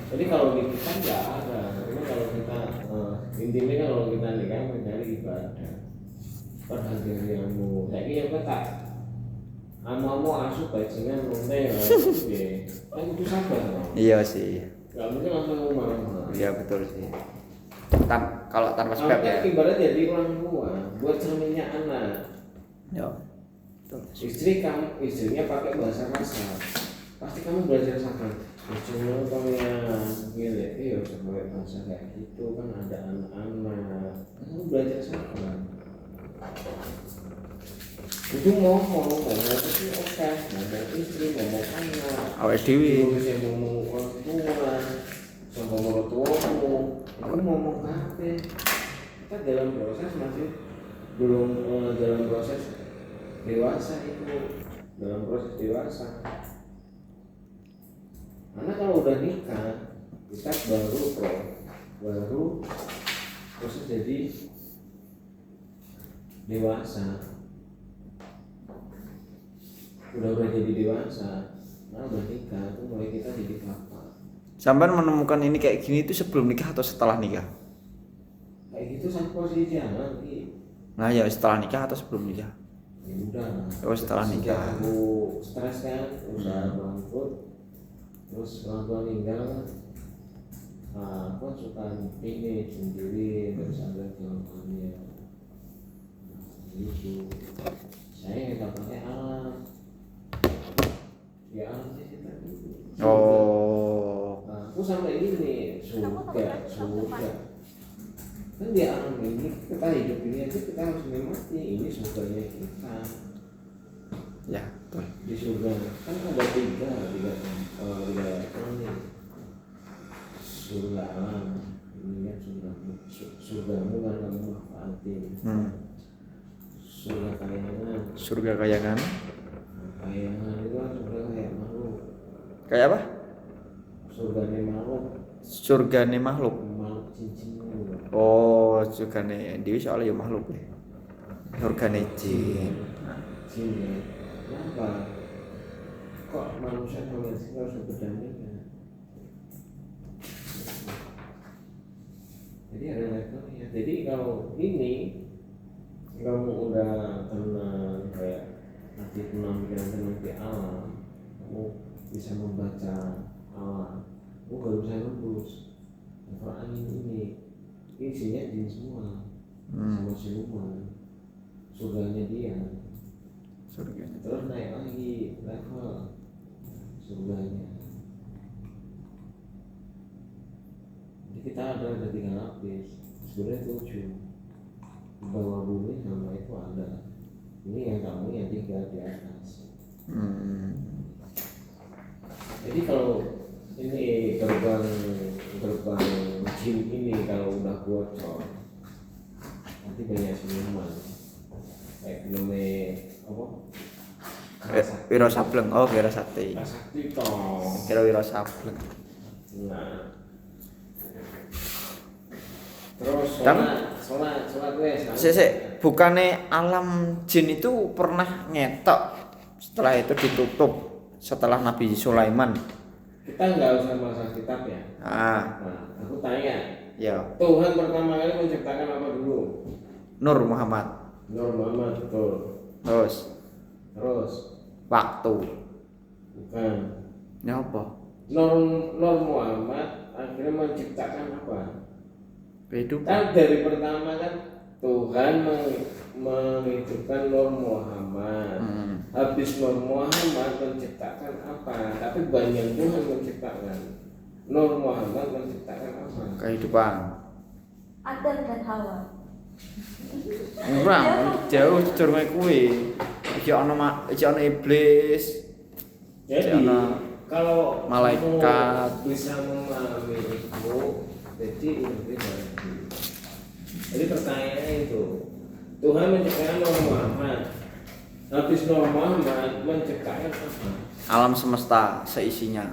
Jadi kalau di kita nggak ada, karena kalau kita intinya kalau kita nikah mencari ibadah perhatianmu. Jadi yang kata amu asuh bajingan nonte kan itu sabar. Iya sih. Nggak mungkin langsung marah. Iya betul sih. Kalau tanpa sebab ya. Ibarat jadi orang tua buat cerminnya anak. Ya. Betul. Istrinya pakai bahasa kasar. Pasti kamu belajar sabar. Cuma kalau yang gini, iya pakai bahasa kayak gitu kan ada anak-anak. Kamu belajar sabar. Itu ngomong banyak itu oke, ngomong istri, ngomong anak. Awet dewi. Bisa ngomong orang tua, sama orang tuamu. Itu ngomong kafe. Kita dalam proses masih belum dalam proses dewasa itu, dalam proses dewasa. Karena kalau udah nikah, kita baru proses jadi dewasa. Udah jadi dewasa, nah udah nikah tuh mulai kita jadi bapak. Sampai menemukan ini kayak gini itu sebelum nikah atau setelah nikah? Kayak gitu sampai posisi nanti. Nah ya setelah nikah atau sebelum nikah? Ya udah. Oh setelah nikah. Aku stres kan, usaha bangkrut, terus orang tua meninggal. Aku suka ini sendiri terus ada jawabannya. Gitu. Saya nggak pakai alat. Ya sih kita dulu. Oh. Aku sampai ini surga. Kan di alam ini kita hidup ini aja kita harus menikmati ini surganya kita. Ya betul. Di surga kan ada tiga ini. Surga alam ini kan surgamu kan kamu manfaatin. Surga kayangan. Surga kayangan. Kayangan itu kan surga kayak makhluk. Kayak apa? Surganya makhluk. Surgane makhluk. Makhluk cincin. Oh, surgane dewi soalnya ya makhluk ya. Surgane jin. Jin ya. Kenapa? Kok manusia sama jin harus berdampingan? Jadi ada levelnya. Jadi kalau ini kamu udah tenang kayak nanti penampilan di alam, kamu bisa membaca alam, kamu gak usah nembus. Al-Quran ini isinya jin semua, sama siluman, surganya dia. Surganya. Terus naik lagi level surganya. Jadi kita ada 3 lapis, sebenarnya 7. Bawah bumi sama itu ada. Ini yang kamu yang 3 di atas. Jadi kalau ini gerbang jin ini kalau udah bocor, nanti banyak siluman. Kayak filmnya apa? Wiro Sableng. Oh, Wiro Sakti. Sakti toh. Kira Wiro Sableng. Nah. Terus sholat gue. Bukannya alam jin itu pernah ngetok setelah itu ditutup setelah Nabi Sulaiman. Kita nggak usah bahas kitab ya. Nah, aku tanya. Ya. Tuhan pertama kali menciptakan apa dulu? Nur Muhammad. Nur Muhammad betul. Terus waktu. Bukan. Ya apa? Nur Muhammad akhirnya menciptakan apa? Kehidupan. Kan dari pertama kan Tuhan menghidupkan Nur Muhammad. Habis Nur Muhammad menciptakan apa? Tapi banyak Tuhan menciptakan. Nur Muhammad menciptakan apa? Kehidupan. Adam dan Hawa. Kurang jauh curme kuwi. Iki ana iblis. Jadi kalau malaikat bisa memahami itu, jadi ini lagi. Jadi pertanyaannya itu, Tuhan menciptakan Nur Muhammad. Habis Nur Muhammad menciptakan apa? Alam semesta seisinya.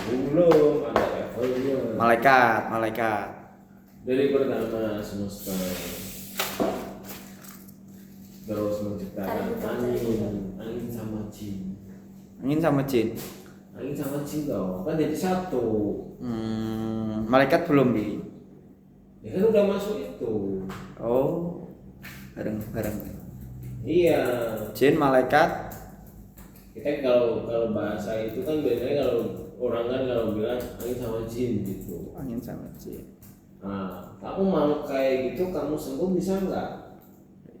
Belum ada levelnya. Malaikat. Dari pertama semesta, terus menciptakan angin sama jin. Angin sama jin. angin sama jin toh kan jadi satu. Malaikat belum di. Ya kan udah masuk itu. Oh, bareng. Iya. Jin, malaikat. Kita kalau bahasa itu kan biasanya kalau orang kan kalau bilang angin sama jin gitu. Angin sama jin. Nah, kamu mau kayak gitu kamu sembuh bisa nggak?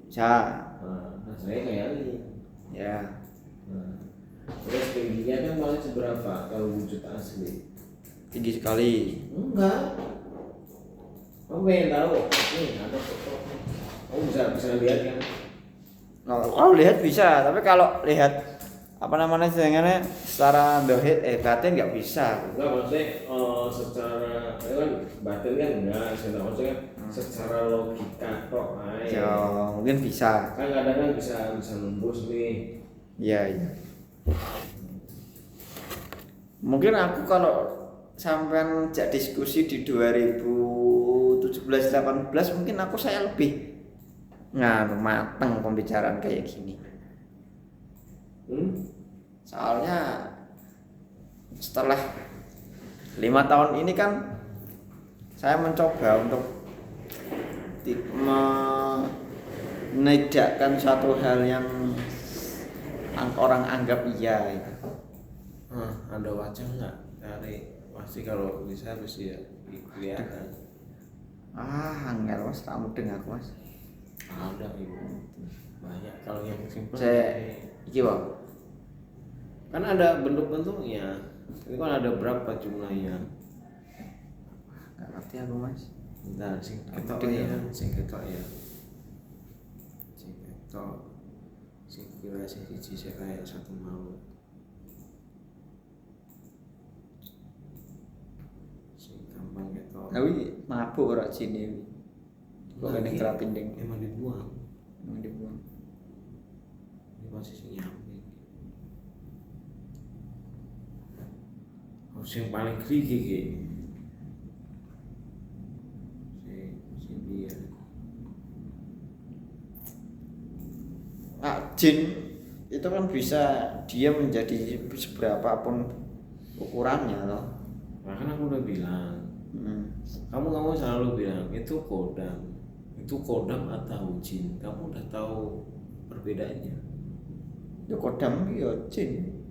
Bisa. Nah, saya kayak ini. Ya. Nah, terus tingginya kan paling seberapa kalau wujud asli? Tinggi sekali. Enggak. Kamu pengen tahu? Nih ada foto. Kamu bisa lihat kan? Kalau lihat bisa, tapi kalau lihat apa namanya sebenarnya secara dohid batin nggak bisa. Enggak maksudnya secara kan batin kan enggak, saya tahu maksudnya secara logika kok Ya mungkin bisa. kan kadang kan bisa nembus nih. Iya. Mungkin aku kalau sampean jak diskusi di 2017-18 mungkin saya lebih mateng pembicaraan kayak gini. Soalnya setelah 5 tahun ini kan saya mencoba untuk menegakkan suatu hal yang orang anggap iya itu. Ada wajah nggak dari pasti kalau bisa harus ya kelihatan. Angel mas, tak mudeng aku mas. Ada ibu banyak kalau yang simpel. Gimana? Kan ada bentuk-bentuknya. Ini kan ada berapa jumlahnya? Nggak ngerti aku mas. Bentar, sing ketok ya. Sing kira sing siji saya kayak satu maut. Sing gampang ketok. Tapi mabuk ora jin iki. Kok ning kerapinding. Emang dibuang. Ini Posisi nyamping. Yang paling kriki si dia. Jin itu kan bisa dia menjadi seberapapun ukurannya loh. Nah, kan aku udah bilang. Kamu selalu bilang itu kodam atau jin. Kamu udah tahu perbedaannya. Ya kodam ya jin.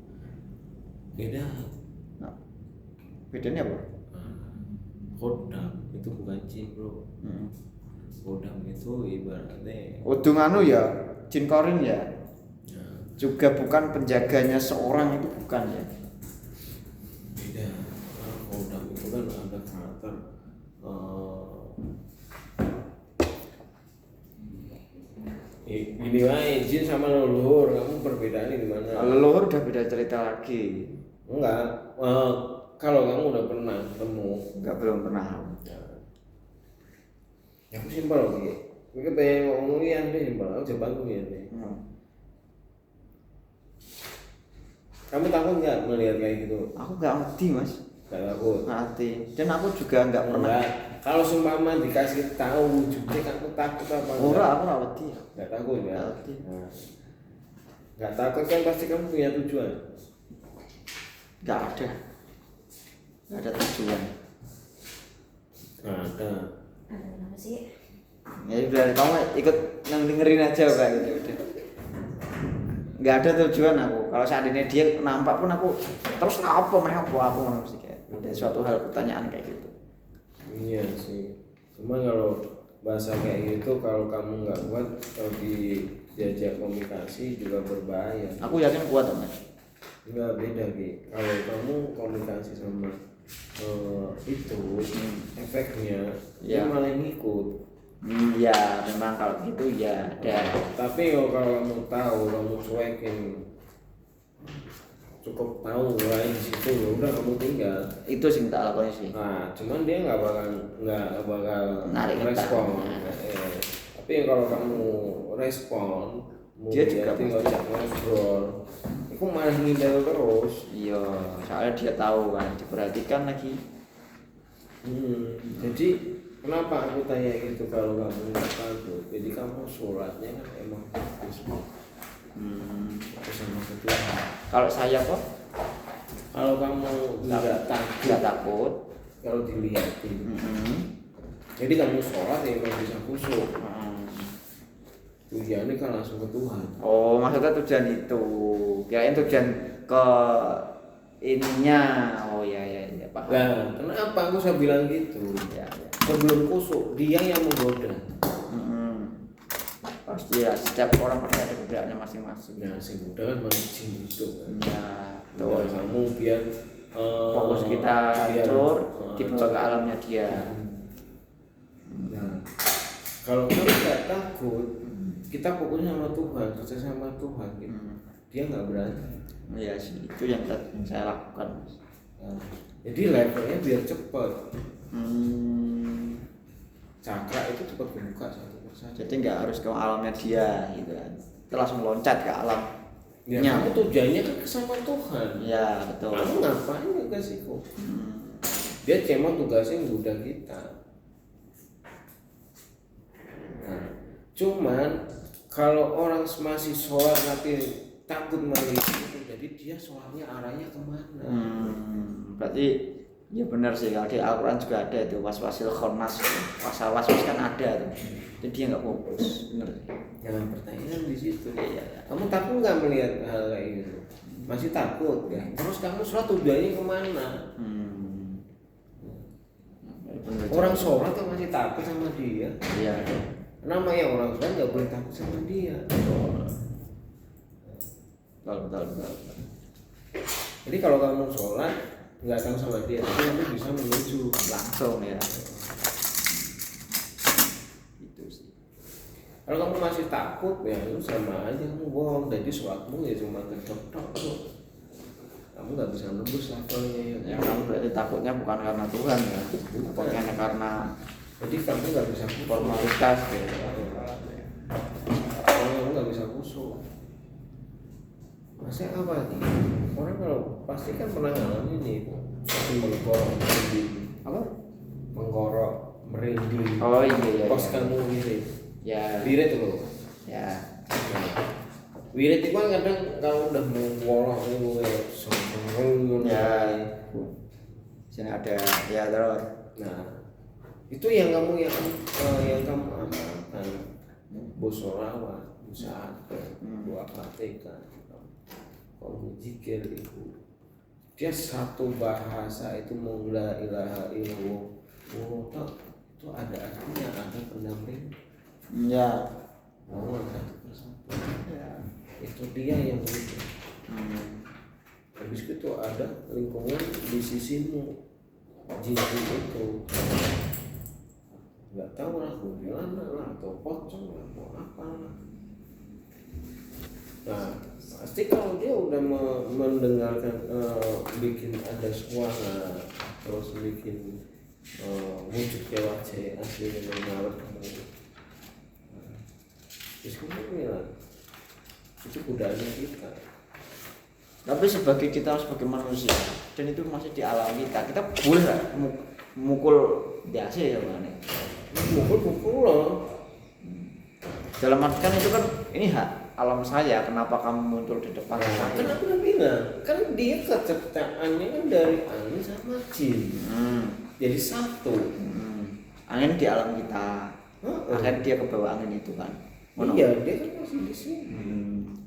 Beda. Bedanya apa? Kodam itu bukan jin bro. Kodam itu ibaratnya Udung anu ya, jin korin ya. Juga bukan penjaganya seorang itu bukan ya. Beda. Kodam itu kan ada karakter ini lain jin sama leluhur, kamu perbedaannya di mana? Leluhur udah beda cerita lagi. Enggak. Kalau kamu udah pernah ketemu, Enggak, belum pernah. Ya aku simpel lagi. Mungkin pengen ngomongin deh simpel. Aku coba ngomongin deh. Kamu takut nggak melihat kayak gitu? Aku nggak ngerti mas. Nggak takut. Ngerti. Dan aku juga nggak pernah. Kalau seumpama dikasih tahu wujudnya, kamu takut apa? Aku ngerti. Nggak takut ya? Ngerti. Nggak takut kan pasti kamu punya tujuan. Nggak ada. Nggak ada tujuan. Ada. Kenapa sih? Ya udah, kamu ikut dengerin aja kayak gitu udah. Nggak ada tujuan aku. Kalau saat ini dia nampak pun aku terus apa aku mesti kayak udah suatu hal pertanyaan kayak gitu. Iya sih. Cuma kalau bahasa kayak gitu kalau kamu nggak kuat, kalau diajak komunikasi juga berbahaya. Aku yakin kuat mas. Enggak beda Ki. Kalau kamu komunikasi sama itu efeknya dia malah ngikut. Ya memang kalau gitu ya ada. Tapi kalau kamu tahu, kamu cuekin, cukup tahu lain di situ, udah kamu tinggal. Itu sih tak lakukan sih. Nah, cuman dia nggak bakal Narik respon. Tapi kalau kamu respon, dia juga tinggal ngobrol. Aku malah ngindel terus. Iya, soalnya dia tahu kan, diperhatikan lagi. Jadi kenapa aku tanya gitu kalau kamu nggak takut? Jadi kamu sholatnya kan emang fokus sama ketua. Kalau saya kok Kalau kamu nggak nggak takut. kalau dilihatin, jadi kamu sholat ya memang bisa khusyuk. Tujuannya kan langsung ke Tuhan. Oh, maksudnya tujuan itu. Kirain tujuan ke ininya. Oh ya paham. Nah, kenapa aku saya bilang gitu? Ya. Sebelum khusyuk, dia yang menggoda. Pasti ya, setiap orang pasti ada godaannya masing-masing. Nah, si muda kan manusia itu kan. Ya, Tuh, kamu biar fokus kita hancur, dibawa ke alamnya dia. Nah, kalau kamu nggak takut, kita fokusnya sama Tuhan, kerja sama Tuhan, gitu. Dia nggak berani. Iya sih, itu yang saya lakukan. Nah, jadi levelnya biar cepat. Cakra itu cepat buka satu persatu. Jadi nggak harus ke alamnya dia gitu kan. Kita langsung loncat ke alam. Ya, kamu tujuannya kan sama Tuhan. Ya betul. Kamu ngapain ke situ? Dia cuma tugasnya nggoda kita. Nah, cuman kalau orang masih sholat tapi takut melihat itu, jadi dia sholatnya arahnya kemana? Berarti ya benar sih, kalau di Al-Quran juga ada itu waswasil khannas, pasal waswas kan ada tuh. Jadi dia nggak fokus, benar sih. Jangan pertanyaan di situ. Iya. Kamu takut nggak melihat hal kayak gitu? Masih takut ya? Terus kamu sholat tujuannya kemana? Orang sholat kan masih takut sama dia. Iya. Namanya orang sholat nggak boleh takut sama dia. Betul. Jadi kalau kamu sholat nggak akan sama dia, tapi kamu bisa menuju Langsung ya. Itu sih. Kalau kamu masih takut ya itu sama aja kamu bohong. Jadi sholatmu ya cuma tercetok tuh. Kamu nggak bisa nembus levelnya. Ya kamu berarti takutnya bukan karena Tuhan ya, bukan karena jadi kamu nggak bisa formalitas gitu. kamu nggak bisa khusyuk. Maksudnya apa nih? Orang kalau pasti kan pernah ngalamin nih, mengkorok, merinding. Apa? Mengkorok, merinding. Oh iya. Pas kamu wirid. Ya. Wirid loh. Ya. Wirid itu kan kadang kalau udah mengkorok itu Ya. Sini ada ya terus. Nah, itu yang kamu kamu amalkan. Bosolawat, usaha, buat praktekan. Kalau zikir itu dia satu bahasa itu mau la ilaha illallah itu ada artinya, ada pendamping. Ya. Satu persatu. Ya. Itu dia yang begitu. Habis itu ada lingkungan di sisimu, jin itu nggak tahu lah, kuntilanak lah atau pocong lah atau apa lah. Nah, pasti kalau dia udah mendengarkan bikin ada suara, terus bikin wujudnya wajah asli dengan mengarut kamu, terus kemudian itu godaannya kita. Tapi sebagai kita sebagai manusia dan itu masih di alam kita boleh lah mukul biasa ya kan? Mukul loh. Dalam arti kan itu kan ini hak alam saya, kenapa kamu muncul di depan saya? Kan aku udah bilang, kan dia keciptaannya kan dari angin sama jin. Jadi satu. Angin di alam kita. Akhirnya dia ke bawah angin itu kan. Iya, dia kan masih di sini.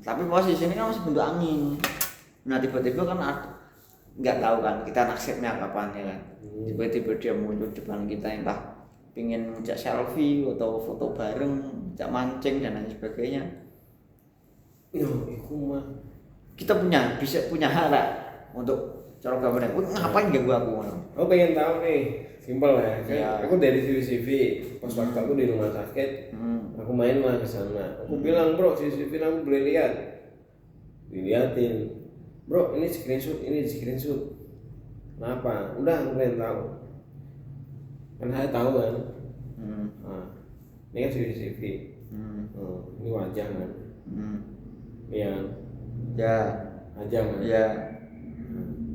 Tapi posisinya kan masih bentuk angin. Nah tiba-tiba kan nggak tahu kan kita nasibnya kapan ya kan. Tiba-tiba dia muncul di depan kita, entah pingin ngajak selfie atau foto bareng, ngajak mancing dan lain sebagainya. Itu mah Kita bisa punya hak lah untuk cara gambarnya. Ngapain gak gua aku? aku pengen tahu nih, simpel ya. Kan Ya. aku dari CCTV, pas waktu aku di rumah sakit, aku main lah ke sana. Aku bilang, bro, CCTV kamu boleh lihat. Diliatin, bro, ini screenshot. Kenapa? Udah, aku pengen tahu. Kan saya tahu kan. Nah, ini kan CCTV. Ini wajah kan. Iya. Ya. Wajah kan. Ya.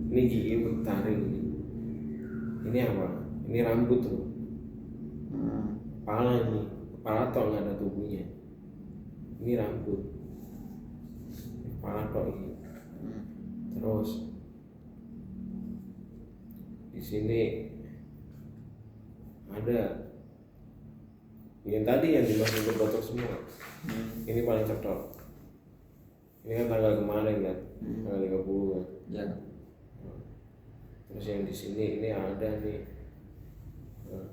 Ini gigi bertaring. Ini apa? Ini rambut tuh. Kepala ini. Kepala tok nggak ada tubuhnya. Ini rambut. Kepala tok ini. Terus di sini ada yang tadi yang dimasukin ke kotak semua. Ini paling cetok. Ini kan tanggal kemarin kan, tanggal 30 kan. Ya. Terus yang di sini ini ada nih. Nah.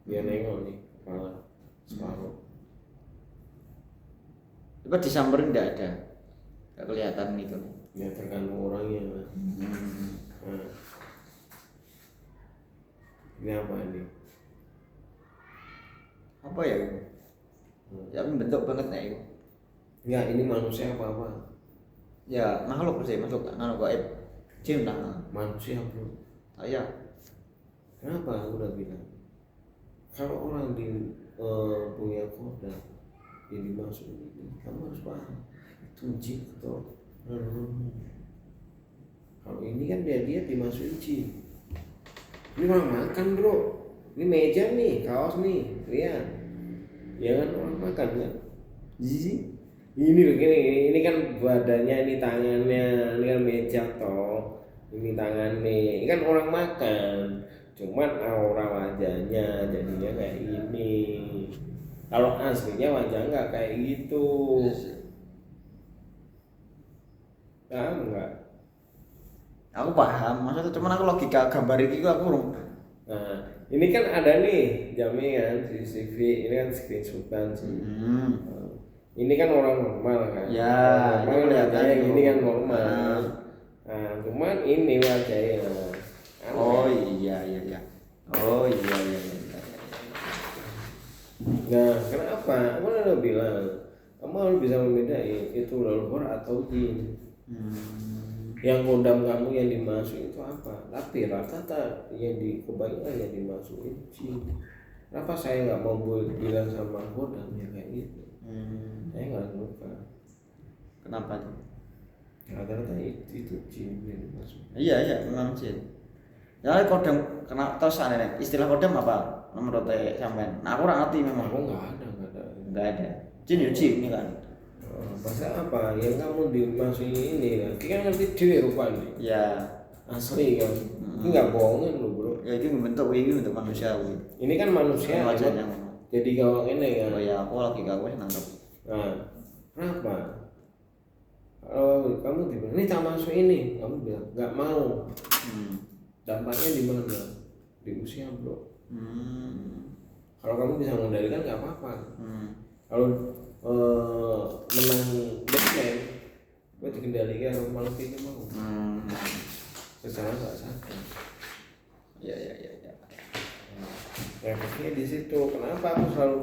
Dia nengok nih kepala separuh. Coba disamperin nggak ada, nggak kelihatan itu. Ya tergantung orangnya kan. Nah. Ini apa ini? Apa ya itu? Ya bentuk banget nih itu. Enggak, ini manusia apa-apa? Ya makhluk sih, masuk gaib. Jin lah. Manusia bro. Saya. Kenapa aku udah bilang? Kalau orang di punya kodam yang dimasukin ini, kamu harus paham itu jin atau kalau ini kan dia dimasukin jin. Ini orang makan bro, ini meja nih, kaos nih, lihat, ya kan orang makan kan? Jiji. Ini loh ini kan badannya, ini tangannya, ini kan meja toh, ini tangannya, ini kan orang makan. Cuman aura wajahnya jadinya kayak gini. Kalau aslinya wajah nggak kayak gitu. Paham nggak? Aku paham, maksudnya cuman aku logika gambar ini aku belum. Nah, ini kan ada nih jamnya kan CCTV, ini kan screenshotan sih. Ini kan orang normal kan. Ya, normal ini wajahnya kelihatan ini kan tuh. normal. Nah, cuman ini wajahnya. Oh iya. Oh iya. Nah, kenapa? Aku udah bilang, kamu harus bisa membedain itu leluhur atau jin. Yang kodam kamu yang dimasukin itu apa? Tapi rata-rata yang kebanyakan yang dimasukin jin. Kenapa saya nggak mau bilang sama kodam ya kayak gitu? Saya nggak suka. Kenapa tuh? Rata-rata itu jin yang dimasukin. Iya, memang jin. Ya kodam, kena terus aneh istilah kodam apa? Menurut sampean. Nah, aku ora ngerti memang. Aku nggak ada. Enggak ada. Jin ya jin ini kan. Pasal apa? Yang kamu dimasukin ini kan? Kita ngerti dewe rupanya. Ya. Asli kan. Ini nggak bohongin lo bro. Ya itu bentuk manusia. Ini kan manusia. Wajahnya. Jadi kalau ini kan. Oh ya, aku lagi gak nangkep. Nah, kenapa? Kalau kamu dibilang ini tak masuk ini, kamu bilang nggak mau. Dampaknya di mana? Di usia bro. Kalau kamu bisa mengendalikan nggak apa-apa. Kalau menang Batman, gue dikendalikan malah ini mau. Secara nggak sadar. Ya. Efeknya di situ. Kenapa aku selalu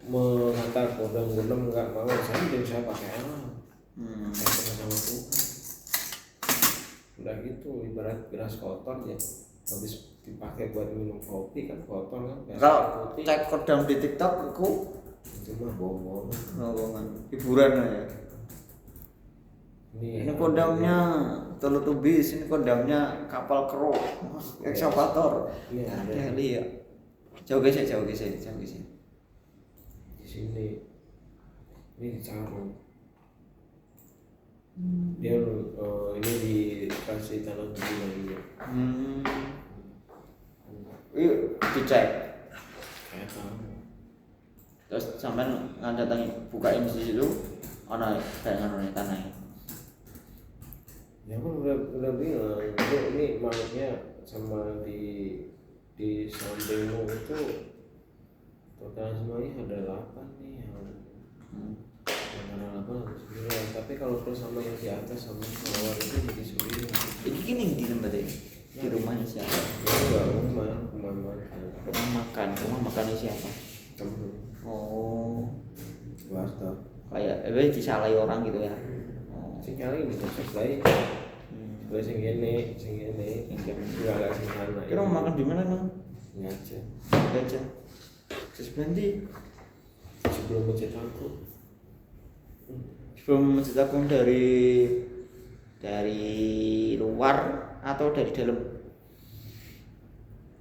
mengatakan kodam nggak mau? Saya pakai alam. Saya sama Tuhan. Udah gitu, ibarat beras kotor ya, habis dipakai buat minum kopi kan kotor kan. Kalau cek kodam di TikTok aku itu mah bohongan. Hiburan aja. Ini Ini kodamnya Teletubbies, ini kodamnya kapal kru, ekskavator. Ini ada Lihat. Jauh geser. di sini. Ini dicaruh. Dia ini dikasih tanah gini lagi. Dicek. Kayak tahu. Terus sampean ngandatangi bukain di situ, ana kayak ngono tanah. Ya aku udah bilang, ini maknya sama di sampingmu itu total semuanya ada 8 nih yang ada 8 9. Tapi kalau terus sama yang di atas sama bawah itu jadi 9. Ini gini di tempat ini. Di rumahnya siapa? Itu nggak rumah makan. Rumah makannya siapa? Temen Oh, warteg. kayak disalahi orang gitu ya. Sinyalnya ini cocok baik. Gue sing gini, enggak ada sing sana. Kira mau makan di mana emang? Ngaca. Aja. Terus berhenti. Sebelum masjid aku. Sebelum masjid aku dari luar atau dari dalam?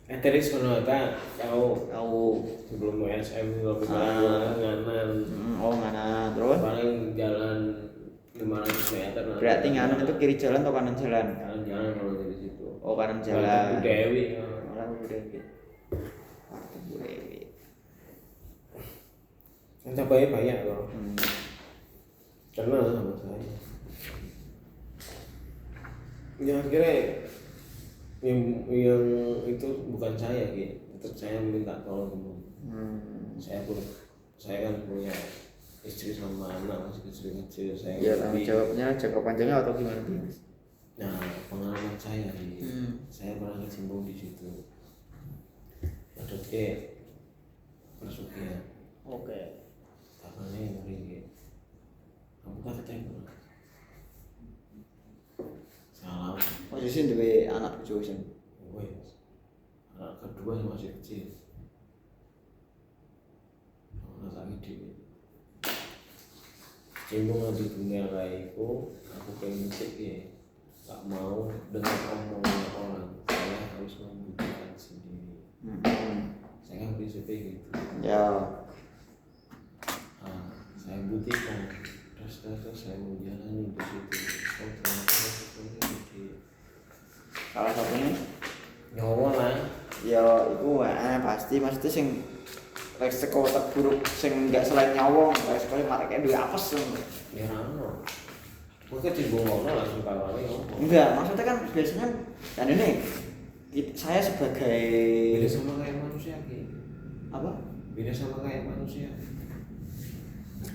Dari Sonata tahu Tahu. sebelum SM nganan. Oh, mana? Terus Paling jalan Berarti nganu itu kiri jalan atau kanan jalan? Kanan jalan kalau dari situ. Oh kanan Jalan jalan. Bu Dewi. Malah Bu Dewi. Waktu Bu Dewi. Kan cabainya banyak loh. Kenal sama saya. Ya akhirnya yang itu bukan saya gitu. Tetap saya minta tolong teman. Saya kan punya istri sama anak masih kecil-kecil. Saya Ya tanggung jawabnya jangka panjangnya atau gimana Mas? Nah pengalaman saya nih, saya pernah kecimpung di situ. Maksudnya persugihan. Oke. Tangannya ngeri. Kamu tak ketemu. Salam. Posisi duwe anak bojo sing. Wes. Anak kedua yang masih kecil. Anak lagi di. Cimbung di dunia laiku, aku pengen musik ya. Tak mau dengar omongan orang. Saya harus membuktikan sendiri. Saya kan prinsipnya gitu. Ya. Saya buktikan. Terus saya menjalani di situ. Oh ternyata seperti itu. Salah satunya Nyawa lah. ya iku pasti maksudnya sing resiko terburuk sing enggak selain nyawa, resiko mareke duwe apes. Ya rano. Mungkin dibongokno langsung kawane ngomong. Enggak, maksudnya kan biasanya kan ini saya sebagai Beda sama kayak manusia gitu. apa? Beda sama kayak manusia.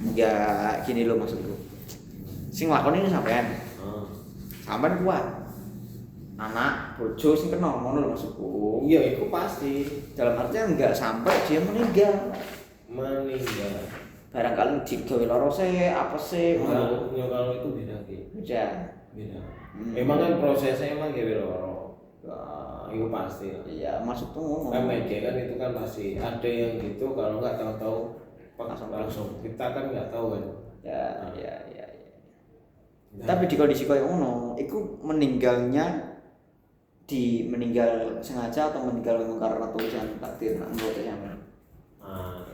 Enggak gini loh maksudku. Sing lakoni ini sampean. Sampean kuat. Anak bojo sing kena ngono lho maksudku. Iya, itu pasti. Dalam artian enggak sampai dia meninggal. Barangkali digawe lara sih, apa sih ngono. Ya kalau itu beda gitu. Beda. Emang kan prosesnya emang gitu loh. Itu pasti. Iya, maksudku ngono. Kan media kan itu kan pasti ada yang gitu kalau nggak tahu-tahu langsung. Kita kan nggak tahu kan. Ya. Tapi di kondisi kayak ngono, itu meninggal sengaja atau meninggal memang karena tulisan takdir menurut saya.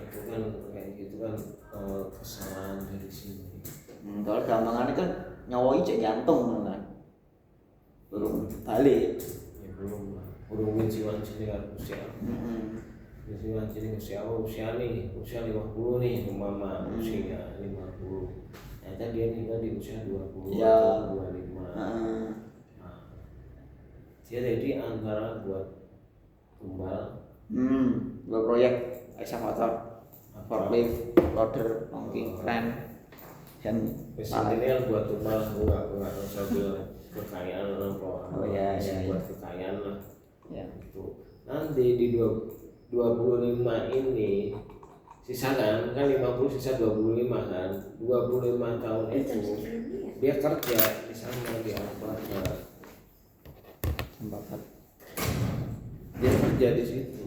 Itu kan kayak gitu kan kesalahan dari sini. Kalau gampangannya kan nyawa cek jantung kan. Belum balik. Ya belum lah. Belum wanci dengan usia. Wanci dengan usia nih, usia 50 nih umpama usianya 50. Ternyata dia tinggal di usia 20 ya. atau 25. Dia jadi antara buat tumbal, buat proyek ekskavator, forklift, loader, tongki, kren, dan ini buat tumbal enggak usah bilang kekayaan apa. Buat kekayaan lah. Ya. Gitu. Nanti di 25 ini sisa kan 50 sisa 25 kan 25 tahun itu dia kerja di sana di Alphard. Dia kerja di situ.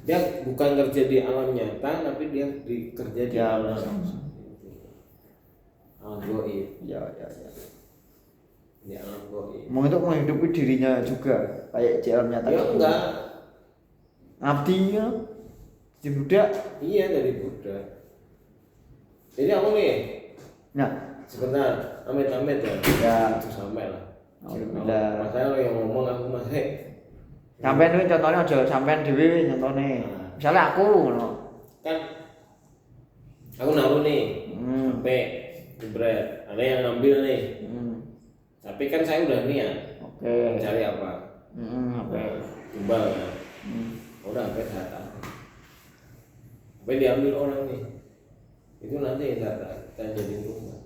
Dia bukan kerja di alam nyata, tapi dia kerja di alam goib. Ya. Di alam goib. Mau itu menghidupi dirinya juga kayak di alam nyata. Ya enggak. Abdinya di budak. Iya dari budak. Jadi aku nih. Nah, sebentar, amit-amit ya. Ya. Itu sampai lah. Alhamdulillah. Masalah yang ngomong aku masih. Sampean itu contohnya aja sampean dhewe contohnya. Misalnya aku ngono. Kan aku naruh nih. Sampai jebret. Ada yang ngambil nih. Tapi kan saya udah niat. Oke. Cari apa? Oke. Tumbal kan. Udah sampai data. Sampai diambil orang nih. Itu nanti data kita jadi tumbal.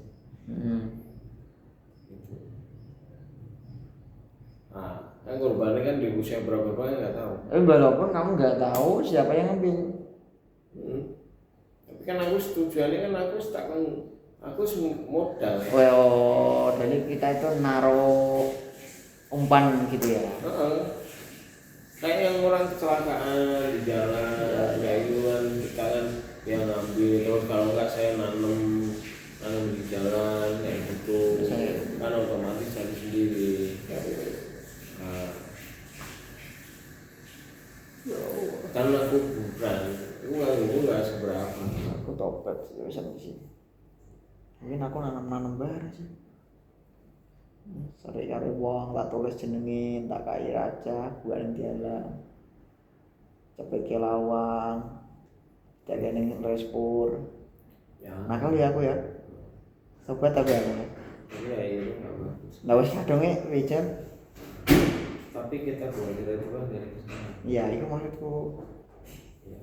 Kan korbannya kan di usia berapa nggak tahu. Walaupun kamu nggak tahu siapa yang ngambil. Tapi kan aku tujuannya kan aku modal. Oh, jadi kita itu naruh umpan gitu ya. Kayak yang orang kecelakaan di jalan, kayak itu kan kita kan yang ngambil terus kalau nggak saya nanam di jalan kayak gitu, kan otomatis saya sendiri. Karena aku bukan, aku nggak seberapa. Aku topet bisa di sini. Mungkin aku nanam barang sih. Sare karo wong tak tulis jenenge tak kai raja bukan dialah. Cepet ke lawang. Jaga ning respur. Ya. Nakal ya aku ya. Sobat tapi aku. Iya itu nggak bagus. Lah wis kadonge wijen. Tapi kita belajar itu kan dari kesalahan. Iya, itu maksudku. Ya.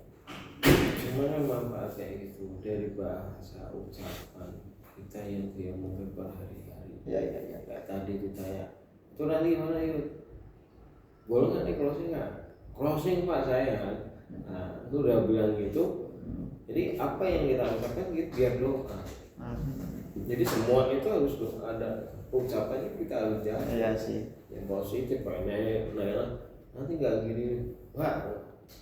Gimana manfaatnya gitu dari bahasa ucapan kita yang dia mungkin berhari-hari. Iya. Kayak tadi ditanya, itu nanti gimana itu? Boleh nggak nih closing nggak? Closing pak saya. Nah itu udah bilang gitu. Jadi apa yang kita ucapkan gitu biar doa. Jadi semua itu harus ada ucapannya kita harus jalan. Iya sih. Yang positif pak nanti nggak gini. Wah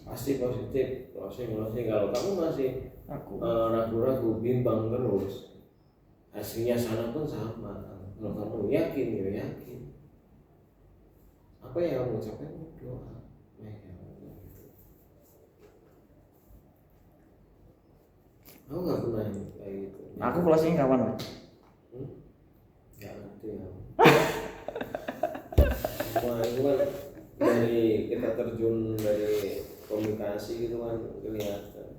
pasti positif. Closing kalau kamu masih Aku. ragu-ragu, bimbang terus, hasilnya sana pun sama. Kalau kamu yakin, ya yakin. Apa yang kamu ucapkan doa. Aku nggak pernah kayak gitu. Aku closing kapan? Nggak ngerti ya. Semua itu kan dari kita terjun dari komunikasi gitu kan kelihatan.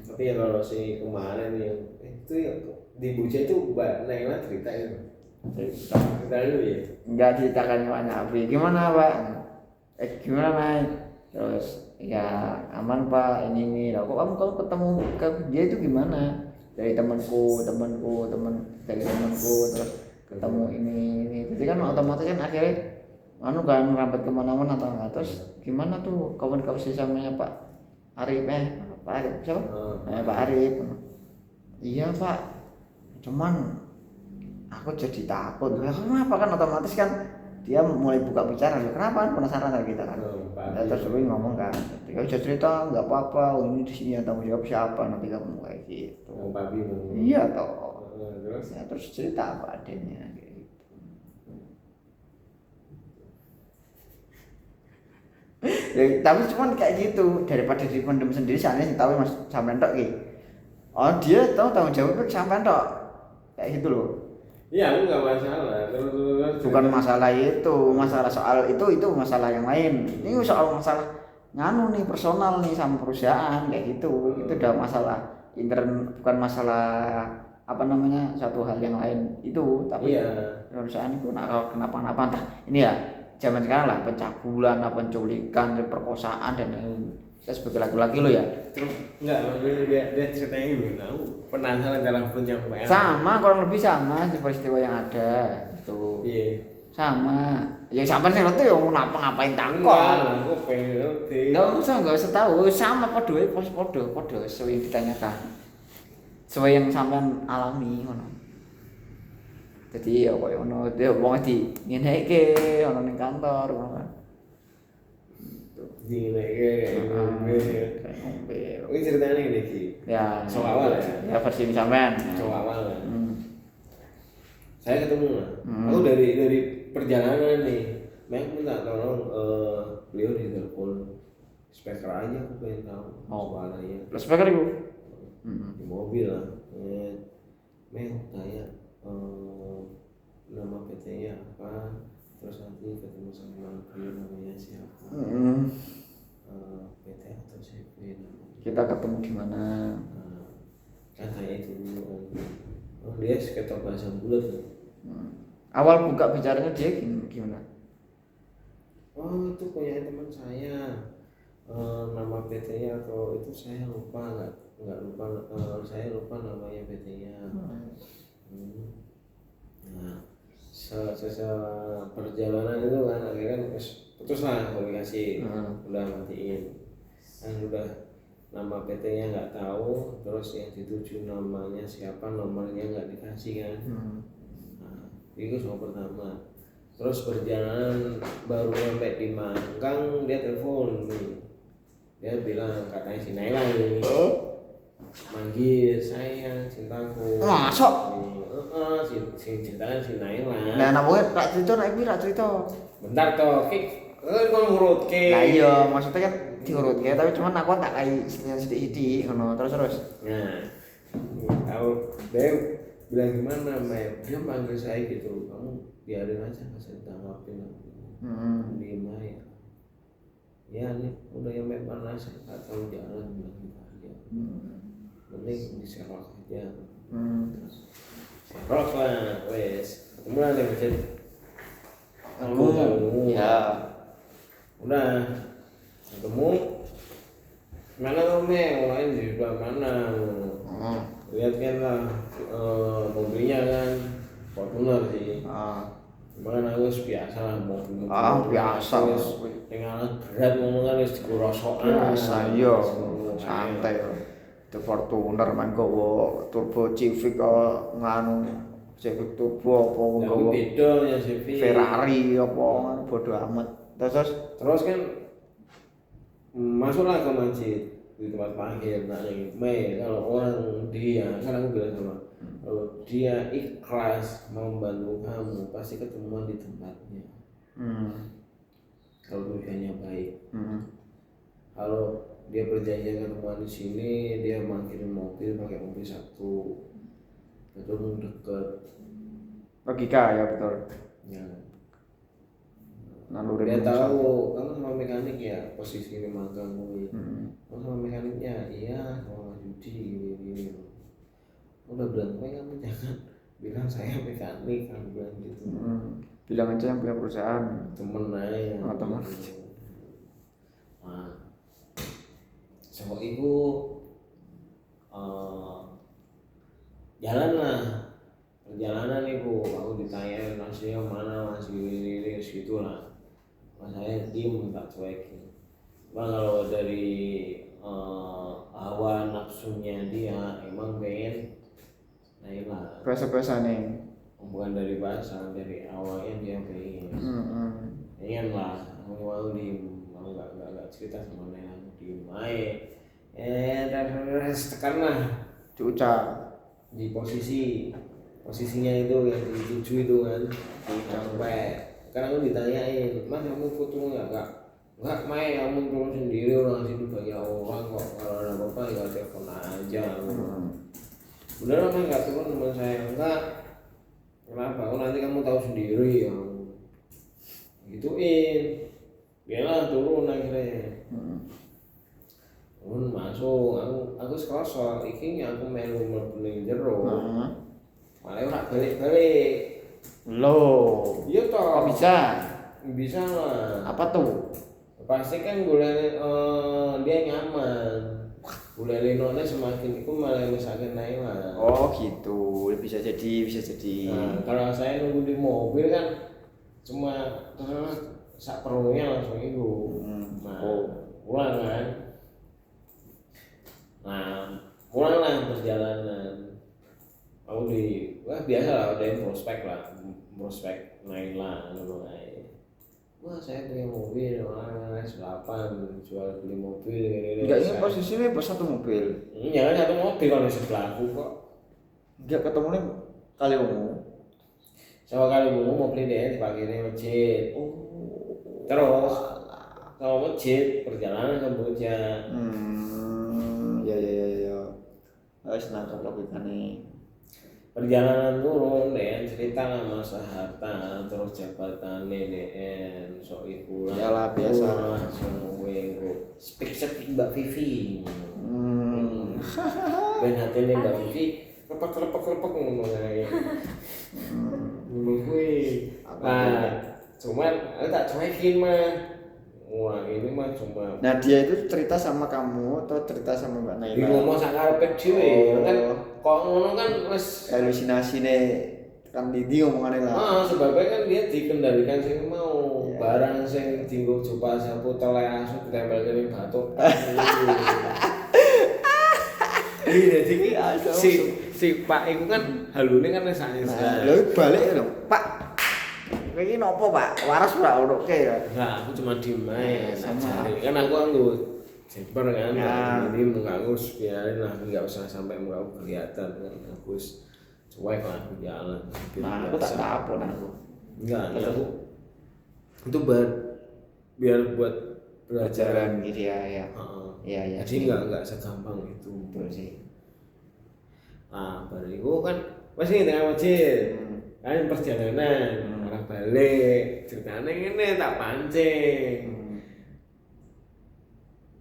Tapi ya kalau si kemarin yang itu ya di Buja itu Mbak Naila cerita itu. Cerita dulu ya. Enggak ceritakan banyak Abi. Gimana Pak? Gimana Nay? Terus ya aman Pak ini. Lah kok kamu kalau ketemu ke dia itu gimana? Dari temanku terus ketemu ini. Jadi kan otomatis kan akhirnya kan rapat kemana-mana atau enggak. Terus gimana tuh komunikasi sama Pak Arif Pak Arif siapa? Pak Arif. Iya Pak. Cuman aku jadi takut. Kenapa kan otomatis kan dia mulai buka bicara. Kenapa? Penasaran kan kita kan. Terus gue ngomong kan. Dia udah cerita nggak apa-apa. Ini di sini tanggung jawab siapa nanti kamu kayak gitu. Iya toh. Terus cerita apa adanya kayak gitu. Ya, tapi cuman kayak gitu daripada dipendem sendiri soalnya tahu Mas sampean tok iki. Oh dia tahu tanggung jawab sampean tok. Kayak gitu loh. Iya, aku nggak masalah. Terus Bukan masalah itu, masalah soal itu masalah yang lain. Ini soal masalah nganu nih personal nih sama perusahaan kayak gitu. Itu udah masalah intern, bukan masalah apa namanya satu hal yang lain itu. Tapi perusahaan itu kenapa-napa entah ini ya zaman sekarang lah pencabulan, penculikan, perkosaan dan lain. Saya sebagai laki-laki lo ya. Terus enggak, maksudnya dia ceritanya gimana? Aku penasaran dalam penyampaian. Sama, kurang lebih sama di peristiwa yang ada itu. Iya. Sama. Ya sampai sing ngerti ya ngapain takon. Aku pengen ngerti. Enggak usah tahu, sama podo sesuai yang ditanyakan. Sesuai yang sampean alami ngono. Jadi ya koyo ngono, dia wong di ngene iki ono ning kantor ngono kan. Ini ceritanya gini Ki. Ya. Soal awal ya. Ya versi sampean. Soal awal. Saya ketemu aku dari perjalanan nih. Memang minta tolong beliau di telepon speaker aja aku pengen tahu suaranya. Plus speaker itu. Di mobil lah. Meng tanya nama PT-nya apa? Terus nanti ketemu sama beliau namanya siapa? PT atau CV namanya. Kita ketemu di mana? Kan saya itu dia sekitar bahasa bulat. Awal buka bicaranya dia gimana? Oh itu punya teman saya. Nama PT-nya atau itu saya lupa nggak lupa saya lupa namanya PT-nya. Nah perjalanan itu kan akhirnya putus lah komunikasi, udah matiin kan udah nama PT-nya nggak tahu, terus yang dituju namanya siapa, nomornya nggak dikasih kan. Nah itu soal pertama. Terus perjalanan baru sampai di Mangkang dia telepon, dia bilang katanya si Naila ini manggil saya cintaku. Masuk. Si cintaan si Naila. Nah, namanya rak cerita. Bentar toh, kok ngurut ke. Lah iya, maksudnya kan diurut ke, tapi cuman aku tak kai sedikit ngono terus. Nah, tahu dia bilang gimana Mep, dia panggil saya gitu, kamu biarin aja nggak saya tanggapin, diem aja. Ya nih udah yang Mep mana saya nggak tahu jalan bilang gitu aja, mending diserok aja. Serok lah, wes ketemu lah di masjid. Ketemu ya Udah ketemu mana kamu lain di sebelah mana, lihat kan lah mobilnya kan Fortuner sih. Cuma kan aku biasa lah mobil biasa dengan berat ngomong kan harus digorosokan biasa yo santai itu Fortuner manggowo turbo Civic kok nganu Civic turbo apa ya, nggowo beda ya Civic Ferrari apa bodo amat terus kan masuklah ke masjid di tempat parkir. Nanya Mei, kalau orang dia kan aku bilang sama kalau dia ikhlas mau membantu kamu pasti ketemuan di tempatnya. Kalau tujuannya baik. Kalau dia berjanji ketemuan di sini, dia mangkirin mobil pakai mobil satu, betul deket. logika ya betul Ya. nalurin Dia tahu kamu sama mekanik ya posisi ini kamu. Kamu sama mekaniknya iya sama Mas Yudi gini. Udah bilang kamu jangan bilang saya mekanik, kamu bilang gitu. bilang aja yang punya perusahaan Temen aja. Temen. Nah, sama ibu jalan lah perjalanan ibu, aku ditanya nasinya mana mas gini gitu lah. Mas saya diem tak cuekin. Bang kalau dari hawa nafsunya dia emang pengen naik lah. biasa nih Bukan dari bahasa, dari awalnya dia pengen. Pengen lah, aku mau diem, mau nggak cerita sama nenek, aku diem aja. Terus tekan lah diucap di posisinya itu yang dituju itu kan sampai karena aku ditanyain mas kamu foto nggak main kamu turun sendiri orang sini banyak orang kok kalau ada apa-apa ya telepon aja. Beneran mas nggak turun teman saya enggak kenapa oh nanti kamu tahu sendiri ya gituin biarlah turun akhirnya. Masuk aku sekosor iki aku melu mlebu ning jero. Malah ora balik-balik. Loh, Iya toh. kok bisa? Bisa lah. Apa tuh? Pasti kan boleh dia nyaman. Boleh lenone semakin itu malah misalkan naik lah. Oh gitu, bisa jadi. Nah, kalau saya nunggu di mobil kan cuma terus sak perlunya langsung itu. Nah, pulang kan. Nah, mulailah perjalanan. Aku biasa lah udah prospek naik lah dulu naik. Wah saya punya mobil, S8 jual beli mobil ini. Enggak ini posisinya pas satu mobil. Ya kan satu mobil kalau sebelahku kok. Enggak ketemu nih kali umum. Sama kali umum mobil dia dipakai masjid. Terus sama masjid perjalanan ke Bogor. Ya. Harus nangkap logikanya. Perjalanan turun dan cerita sama sahabat terus jabatan DN so iku lah biasa langsung gue speak Mbak Vivi ben hatene Mbak Vivi lepek ngomong aja ngomong gue cuman tak cuekin mah wah ini mah cuma nah dia itu cerita sama kamu atau cerita sama Mbak Naila di rumah sakarepet dhewe kan kok ngono kan wis halusinasi nih kan di omongannya lah. Sebabnya kan dia dikendalikan sing mau barang sing dienggo coba sapu tele asu ditempel kene batuk. Iya jadi si Pak iku kan halune kan wis sanes. Lha balik lho, Pak. Kowe iki nopo, Pak? Waras ora onoke ya? Enggak, aku cuma diem ae. Kan aku anggo jemper kan. Jadi muka aku biarin lah, enggak usah sampai muka aku kelihatan kan. Aku cuek lah di jalan. Nah, aku tak tahu aku. Enggak, aku itu biar buat pelajaran gitu ya. Jadi enggak segampang itu. Betul sih. Nah, baru itu kan Mas ini tengah masjid. Kan perjalanan arah balik. Ceritanya ini tak pancing.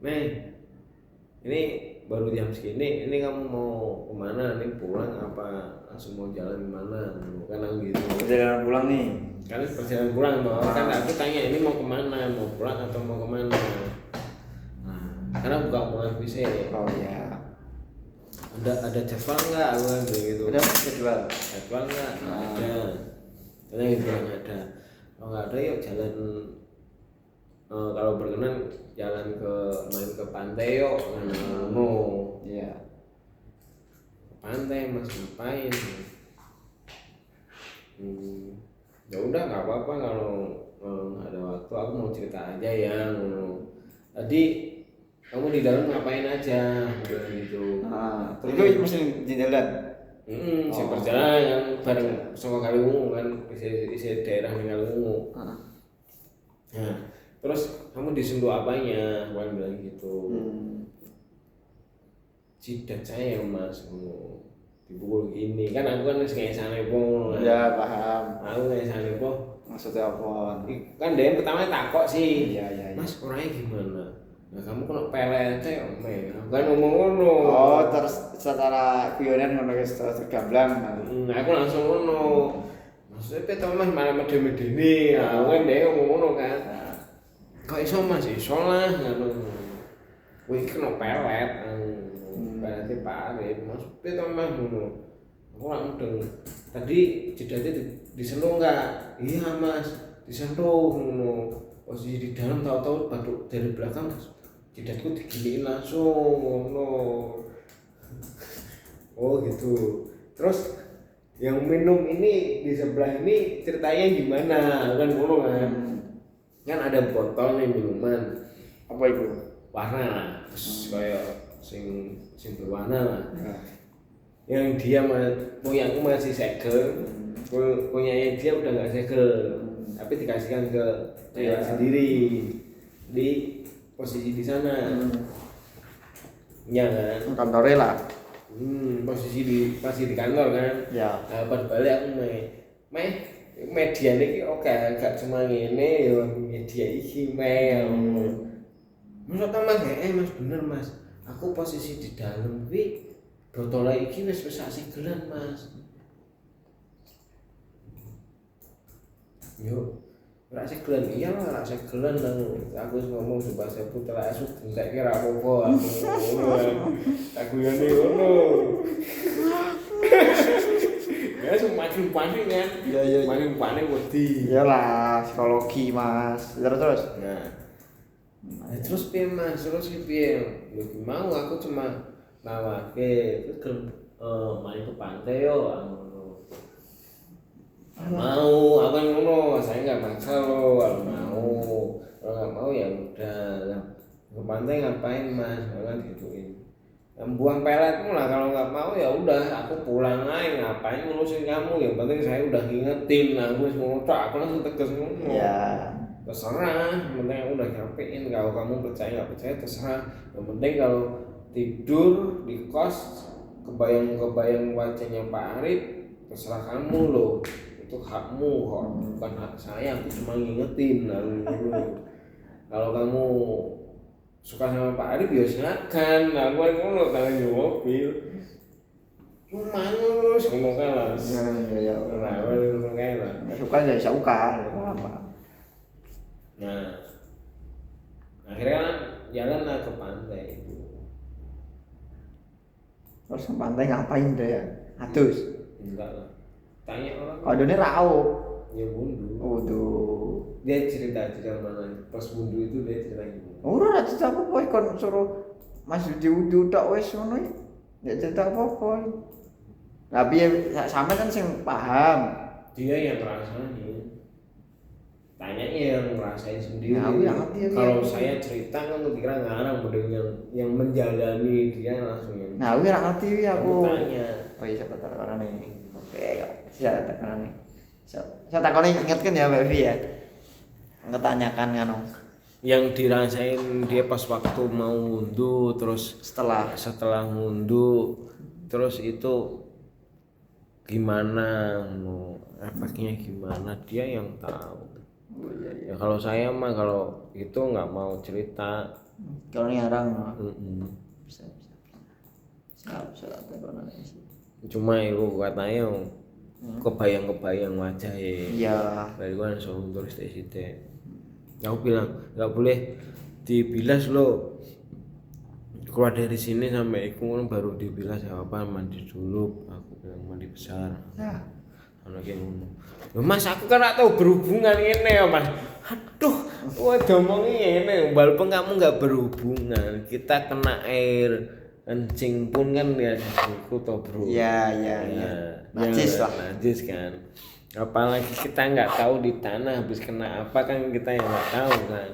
Nih, ini baru jam segini. Ini kamu mau kemana? Ini pulang apa langsung mau jalan kemana? Kan aku gitu. Perjalanan pulang nih. Kan perjalanan pulang mau. Kan aku tanya ini mau kemana? Mau pulang atau mau kemana? Nah, karena buka omongan bisa. Oh iya. Ada jadwal nggak? Aku kan gitu. Udah jadwal. Jadwal nggak? Ada. Karena gitu nggak ada. Kalau nggak ada yuk jalan. Kalau berkenan jalan main ke pantai yuk. Mau. Iya. Ke pantai mas ngapain? Ya udah nggak apa-apa kalau nggak ada waktu. Aku mau cerita aja ya. Tadi kamu di dalam ngapain aja gitu. Terus itu mesti di jalan. Si perjalanan yang bareng sama Kaliwungu kan isi daerah di Kaliwungu. Nah, terus kamu disentuh apanya? Aku bilang gitu. Jidat saya mas, dipukul gini kan aku kan nggak sana po. Ya paham. Aku nggak sana po. Maksudnya apa? Kan dia pertama takut sih. Iya. Mas orangnya gimana? Nah kamu kena pelet ya kan ngomong ngono. Oh terus secara guyonan ngono guys terus gamblang. Aku langsung ngono. Maksudnya peto mas malah medeni. Aku kan dia ngomong ngono kan. Kok iso mas iso lah ngono. Wih kena pelet. Berarti Arif mas peto mas ngono. Aku langsung tadi jidatnya disentuh enggak? Iya mas disentuh ngono. Posisi di dalam tahu-tahu batuk dari belakang jidatku diginiin langsung no. Oh gitu. Terus yang minum ini di sebelah ini ceritanya gimana kan ngono kan? Kan ada botol nih minuman. Apa itu? Warna terus kayak sing berwarna lah. Yang dia punya aku masih segel, punya dia udah nggak segel, tapi dikasihkan ke cewek sendiri di posisi di sana. Ya kan? Kantornya lah. Posisi masih di kantor kan? Ya. Nah, pas balik aku media ini oke, gak cuma ini ya media iki Mas mas mas bener mas. Aku posisi di dalam tapi botolnya iki wis sak segelan mas. Yo ora segelan iya lah ora segelan aku ngomong bahasa putra asu entek kira apa-apa aku ngene ngono. Ya semakin panik kan. Iya. Makin panik wedi. Iyalah psikologi mas. Terus. Terus piye mas? Terus piye? Lho mau aku cuma nawake terus main ke pantai yo mau apa ngono saya nggak maksa lo kalau nggak mau ya udah ke pantai ngapain mas kan gituin buang peletmu lah kalau nggak mau ya udah aku pulang aja ngapain ngurusin kamu yang penting saya udah ngingetin aku semua aku langsung tegas ngomong ya terserah yang penting aku udah nyampein kalau kamu percaya nggak percaya terserah yang penting kalau tidur di kos kebayang wajahnya Pak Arif terserah kamu loh itu hakmu kok bukan hak saya aku cuma ngingetin kalau kamu suka sama Pak Arif ya silakan aku kan ngono kalau di mobil cuma ngurus ngomong kan lah ya suka ya suka apa nah akhirnya kan jalan lah ke pantai itu terus ke pantai ngapain deh ya atus enggak lah tanya orang kalau ini rau ya wudhu dia cerita mana pas wudhu itu dia cerita gimana ora cerita apa kon suruh Mas di wudhu tok wis ngono ya cerita apa tapi sampe kan sing paham dia yang ngerasain tanya yang ngerasain sendiri kalau saya cerita kan kira ngarang yang menjalani dia langsung yang nah aku ngerti aku tanya oh iya siapa tahu orang ini oke siapa tahu nih saya takoni ingatkan ya Mbak Vi ya ngetanyakan nganu yang dirasain dia pas waktu mau ngunduh terus setelah ngunduh terus itu gimana, mau efeknya gimana dia yang tahu. Oh iya iya. Ya kalau saya mah kalau itu nggak mau cerita. Kalau nyarang bisa. Siap tekonan sih. Cuma itu katanya kebayang-kebayang wajah Iya. baru kan soal turis di situ. Aku bilang nggak boleh dibilas lo, keluar dari sini sampai iku baru dibilas apa mandi dulu. Aku bilang mandi besar. Nah, Ono ki ngono. Lho Mas, aku kan gak tahu berhubungan ini ya Mas. Aduh, waduh omongi ngene, walaupun kamu nggak berhubungan, kita kena air kencing pun kan ya siku toh bro. iya. Najis lah. Najis kan. Apalagi kita nggak tahu di tanah habis kena apa kan kita yang nggak tahu kan.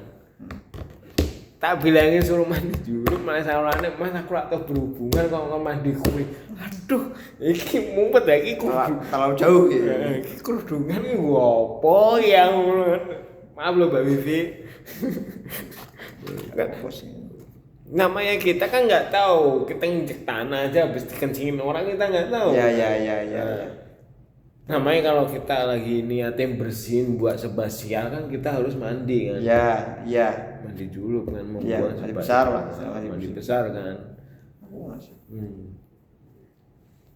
Tak bilangin suruh mandi dulu malah salahane Mas aku gak tahu berhubungan kok mandi kuwi. Aduh, iki mumpet lagi Terlalu jauh gitu. iki kerudungan iki opo ya ngono. Maaf loh Mbak Vivi. Namanya kita kan nggak tahu, kita ngecek tanah aja habis dikencingin orang kita nggak tahu. Iya. Namanya kalau kita lagi niatin bersihin buat sebasial kan kita harus mandi kan. Iya. Mandi dulu kan Iya, membuat mandi besar lah. mandi besar kan.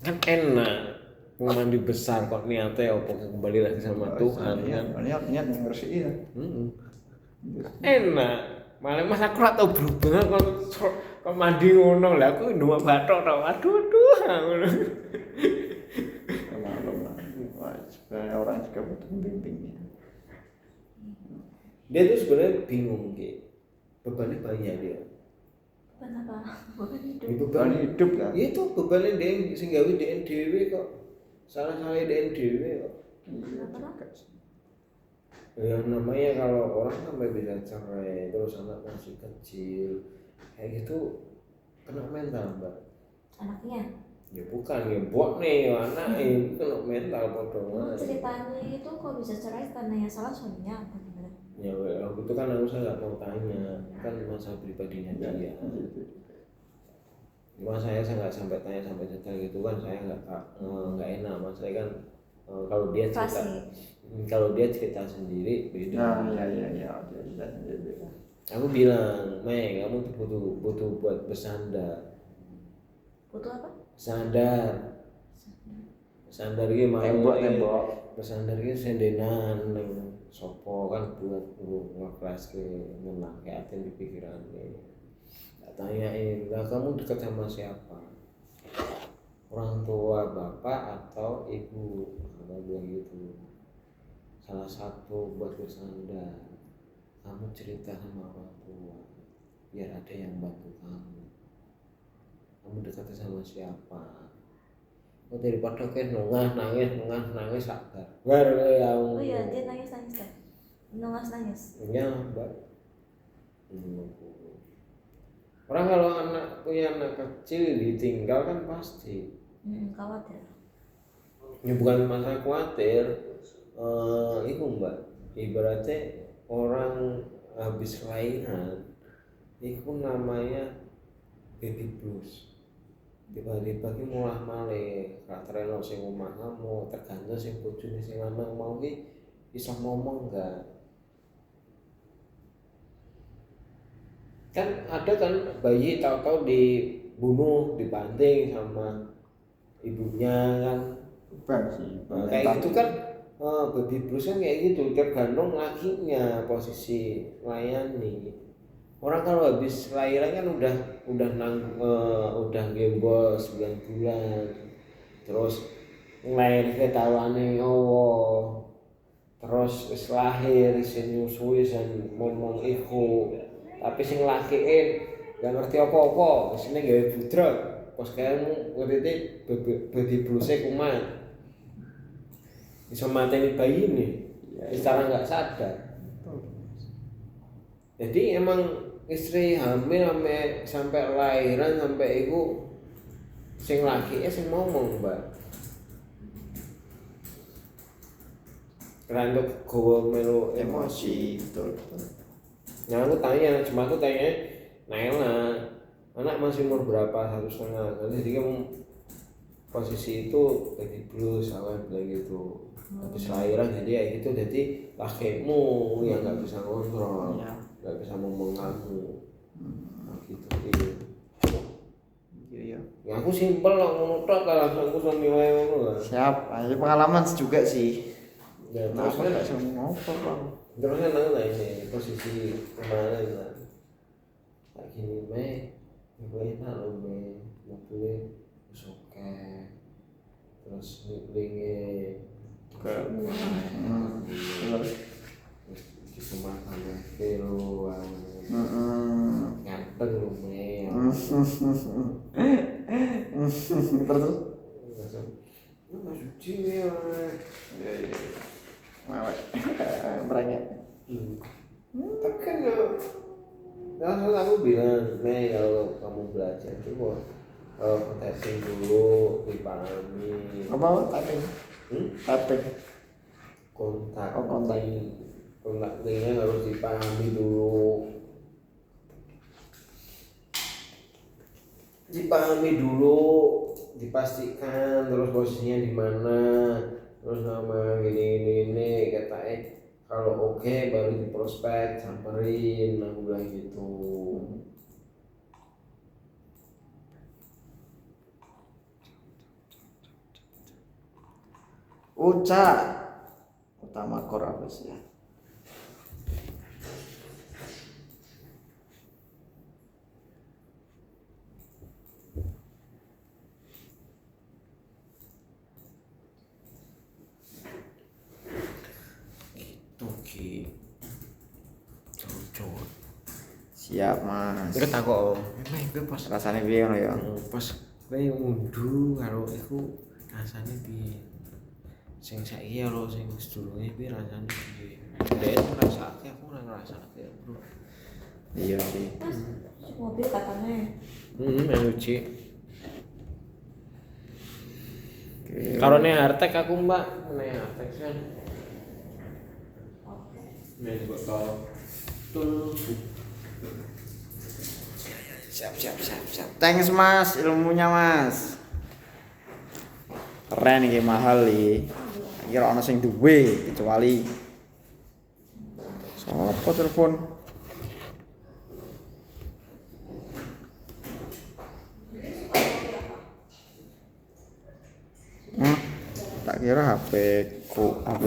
Kan enak mau mandi besar kok niatnya apa kembali lagi sama Tuhan kan. Niat ngersihin. Enak. Malah Mas aku ora tau berhubungan kok mandi ngono lah aku nduma bathok tau. Aduh ngono. Sebenarnya orang juga butuh pembimbingnya. Dia tuh sebenarnya bingung Ki. Bebannya banyak dia. Beban apa? Beban hidup. Beban hidup kan. Itu bebannya dia sing gawe DN dhewe kok. Salah-salah DN dhewe kok. Ya namanya kalau orang sampai bisa cerai terus anak masih kecil kayak gitu kena mental Mbak. Anaknya? Ya bukan ya buat nih anak ini kena mental podo. Ceritanya itu kok bisa cerai karena yang salah suaminya apa gimana? Ya waktu itu kan aku nggak mau tanya kan masalah pribadinya dia. Cuma saya nggak sampai tanya sampai detail gitu kan saya nggak enak mas saya kan kalau dia cerita cerita sendiri beda. Iya. Aku bilang, Mei, kamu butuh buat bersandar. Butuh apa? Bersandar ini mau Tembok. bersandar ini sendenan neng sopo kan buat ngekelas ke menang ke atin di pikiran nih. Tak tanyain, lah kamu dekat sama siapa? Orang tua bapak atau ibu? Kamu bilang gitu. Salah satu buat bersandar. Kamu cerita sama orang tua biar ada yang bantu kamu. Kamu dekat sama siapa? Oh daripada kayak nangis sabar. Oh iya dia nangis kan? Nangis. Ya mbak. Orang kalau punya anak kecil ditinggal kan pasti. Khawatir. Ya bukan masalah khawatir. Itu mbak. Ibaratnya orang habis lahiran itu namanya baby blues. Tiba-tiba ki mulah malih katreno sing omah kamu tergantung sing bojone sing lanang mau ki iso ngomong enggak. Kan ada kan bayi tahu-tahu dibunuh, dibanting sama ibunya kan. Kayak gitu kan baby blues kan kayak gitu tergantung lakinya posisi layani. Orang kalau habis lahiran kan udah gembol 9 bulan. Terus lahir ketawane Allah. Terus wis lahir isin nyusui isin ngomong iku. Tapi sing lakike gak ngerti apa-apa, isine gawe budrot. Pas kamu ngerti baby blues-e kumat. Bisa mateni bayi ini secara nggak sadar. Jadi emang istri hamil sampai lahiran sampai itu sing laki sing ngomong mbak. Randok gowo melu emosi betul. Nah aku tanya Naila anak masih umur berapa 1,5 jadi kamu posisi itu jadi blues awal bilang gitu. Habis lahiran jadi ya gitu, jadi kakekmu yang nggak bisa ngontrol, Iya. nggak bisa ngomong kamu. Nah, gitu Iya. ya aku simpel lah ngono tok kalau aku suami wae ngono kan. Siap. Ini pengalaman juga sih. Ya, Nah, terus aku kan nggak bisa ngobrol bang. terus kan aku ini posisi kemarin lah kayak gini meh gue enak loh meh mobilnya oke terus ngelingnya Ke. Terus. di Sumatera kilo ganteng loh meh Terus. nggak suci nih Mewek. Merengek. tapi kan langsung aku bilang Mei kalau kamu belajar coba testing dulu dipahami Apa typing? Typing. kontak Oh, kontak. kontak linknya harus dipahami dulu dipastikan terus posisinya di mana terus nama gini katanya kalau oke baru di prospek samperin aku bilang gitu. Uca. Utama kor apa sih ya? Oke. Cocok. Siap mas. Iku takok. Emang iku pas Rasanya piye ngono ya? pas kowe ngunduh karo iku rasane piye? Sing saiki karo sing sedurunge piye rasane piye? Dek ngrasake aku ora ngrasake, Bro. Iya sih. Mas, mobil katanya. Menuji. Oke. Karo ne Artek aku Mbak, ne Artek kan. Oke. Nek bakal tul. Siap. Thanks mas, ilmunya mas. Keren iki mahal iki. Kira ana sing duwe kecuali sapa telepon? Tak kira HP ku HP.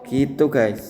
Gitu guys.